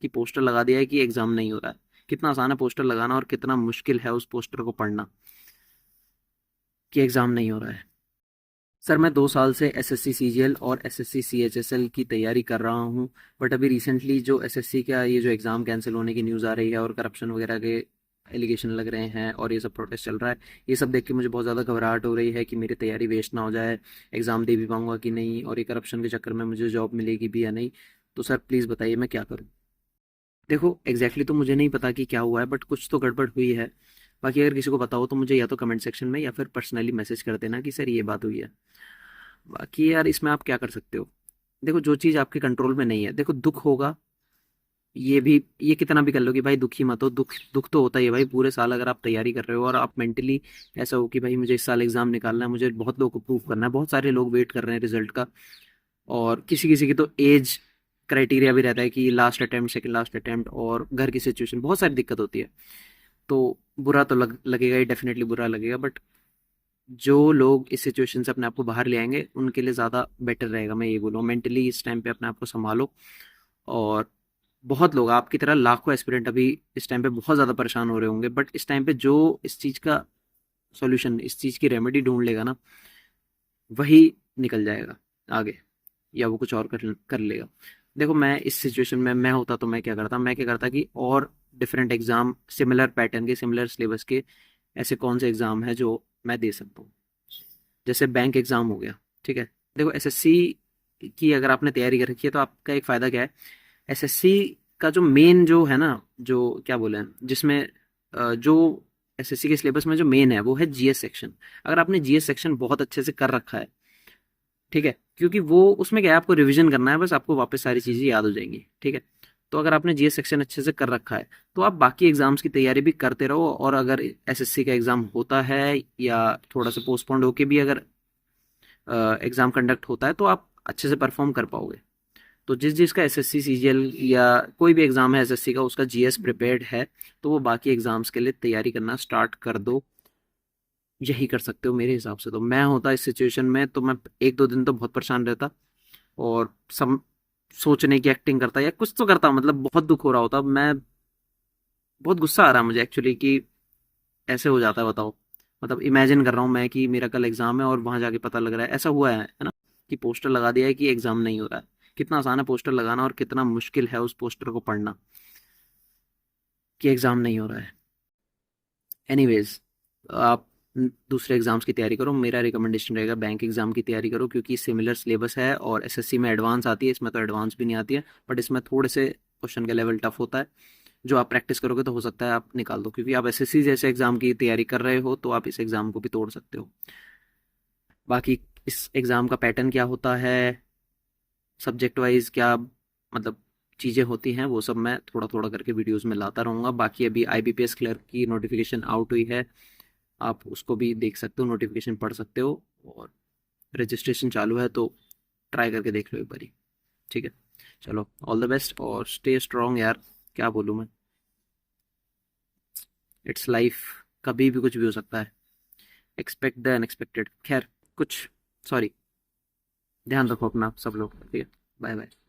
कि पोस्टर लगा दिया है कि एग्ज़ाम नहीं हो रहा है। कितना आसान है पोस्टर लगाना और कितना मुश्किल है उस पोस्टर को पढ़ना कि एग्ज़ाम नहीं हो रहा है। सर मैं 2 साल से एसएससी सीजीएल और एसएससी सीएचएसएल की तैयारी कर रहा हूँ। बट अभी रिसेंटली जो एसएससी का ये जो एग्ज़ाम कैंसिल होने की न्यूज़ आ रही है और करप्शन वगैरह के एलिगेशन लग रहे हैं और ये सब प्रोटेस्ट चल रहा है, ये सब देख के मुझे बहुत ज़्यादा घबराहट हो रही है कि मेरी तैयारी वेस्ट ना हो जाए, एग्ज़ाम दे भी पाऊँगा कि नहीं, और ये करप्शन के चक्कर में मुझे जॉब मिलेगी भी या नहीं। तो सर प्लीज़ बताइए मैं क्या करूँ। देखो एग्जैक्टली तो मुझे नहीं पता कि क्या हुआ है, बट कुछ तो गड़बड़ हुई है। बाकी अगर किसी को पता हो तो मुझे या तो कमेंट सेक्शन में या फिर पर्सनली मैसेज कर देना कि सर ये बात हुई है। बाकी यार इसमें आप क्या कर सकते हो। देखो जो चीज़ आपके कंट्रोल में नहीं है, देखो दुख होगा, ये भी, ये कितना भी कर लो कि भाई दुखी मत हो, दुख दुख तो होता ही है भाई। पूरे साल अगर आप तैयारी कर रहे हो और आप मेंटली ऐसा हो कि भाई मुझे इस साल एग्जाम निकालना है, मुझे बहुत लोगों को प्रूव करना है, बहुत सारे लोग वेट कर रहे हैं रिजल्ट का, और किसी किसी की तो एज क्राइटेरिया भी रहता है कि last attempt, second last attempt, और घर की सिचुएशन, बहुत सारी दिक्कत होती है। तो बुरा तो लगेगा ही, डेफिनेटली बुरा लगेगा, बट जो लोग इस सिचुएशन से अपने आप को बाहर ले आएंगे उनके लिए ज़्यादा बेटर रहेगा। मैं ये बोलूँ मेंटली इस टाइम पे अपने आप को संभालो। और बहुत लोग आपकी तरह, लाखों एस्पिरेंट अभी इस टाइम पे बहुत ज़्यादा परेशान हो रहे होंगे, बट इस टाइम पे जो इस चीज़ का सॉल्यूशन, इस चीज़ की रेमेडी ढूंढ लेगा ना, वही निकल जाएगा आगे, या वो कुछ और कर कर लेगा। देखो मैं इस सिचुएशन में मैं होता तो मैं क्या करता कि और डिफरेंट एग्जाम, सिमिलर पैटर्न के, सिमिलर सिलेबस के, ऐसे कौन से एग्जाम है जो मैं दे सकता हूँ। जैसे बैंक एग्जाम हो गया, ठीक है। देखो एसएससी की अगर आपने तैयारी कर रखी है तो आपका एक फ़ायदा क्या है, एसएससी का जो मेन जो है ना, जो क्या बोले हैं, जिसमें जो एसएससी के सिलेबस में जो मेन है वो है जीएस सेक्शन। अगर आपने जीएस सेक्शन बहुत अच्छे से कर रखा है, ठीक है, क्योंकि वो उसमें क्या है, आपको रिवीजन करना है बस, आपको वापस सारी चीज़ें याद हो जाएंगी, ठीक है। तो अगर आपने जीएस सेक्शन अच्छे से कर रखा है तो आप बाकी एग्जाम्स की तैयारी भी करते रहो, और अगर एसएससी का एग्ज़ाम होता है या थोड़ा सा पोस्टपोन्ड होके भी अगर एग्ज़ाम कंडक्ट होता है तो आप अच्छे से परफॉर्म कर पाओगे। तो जिस जिसका एसएससी सीजीएल या कोई भी एग्ज़ाम है एसएससी का, उसका जीएस प्रिपेयर्ड है, तो वो बाकी एग्ज़ाम्स के लिए तैयारी करना स्टार्ट कर दो। यही कर सकते हो मेरे हिसाब से। तो मैं होता इस सिचुएशन में तो मैं 1-2 दिन तो बहुत परेशान रहता, और सब सोचने की एक्टिंग करता या कुछ तो करता, मतलब बहुत दुख हो रहा होता। मैं बहुत गुस्सा आ रहा है मुझे एक्चुअली कि ऐसे हो जाता है, बताओ। मतलब इमेजिन कर रहा हूँ मैं कि मेरा कल एग्जाम है और वहां जाके पता लग रहा है ऐसा हुआ है ना, कि पोस्टर लगा दिया है कि एग्जाम नहीं हो रहा है। कितना आसान है पोस्टर लगाना और कितना मुश्किल है उस पोस्टर को पढ़ना कि एग्जाम नहीं हो रहा है। एनीवेज, आप दूसरे एग्जाम्स की तैयारी करो। मेरा रिकमेंडेशन रहेगा बैंक एग्जाम की तैयारी करो, क्योंकि सिमिलर सिलेबस है और एसएससी में एडवांस आती है, इसमें तो एडवांस भी नहीं आती है, बट इसमें थोड़े से क्वेश्चन का लेवल टफ होता है। जो आप प्रैक्टिस करोगे तो हो सकता है आप निकाल दो, क्योंकि आप एसएससी जैसे एग्जाम की तैयारी कर रहे हो तो आप इस एग्जाम को भी तोड़ सकते हो। बाकी इस एग्ज़ाम का पैटर्न क्या होता है, सब्जेक्ट वाइज क्या मतलब चीज़ें होती हैं, वो सब मैं थोड़ा थोड़ा करके वीडियोस में लाता रहूँगा। बाकी अभी आईबीपीएस क्लर्क की नोटिफिकेशन आउट हुई है, आप उसको भी देख सकते हो, नोटिफिकेशन पढ़ सकते हो, और रजिस्ट्रेशन चालू है तो ट्राई करके देख लो एक बारी, ठीक है। चलो ऑल द बेस्ट और स्टे स्ट्रॉन्ग यार, क्या बोलूँ मैं। इट्स लाइफ, कभी भी कुछ भी हो सकता है। Expect the unexpected. खैर, कुछ, सॉरी, ध्यान रखो अपना सब लोग, ठीक है। Bye bye.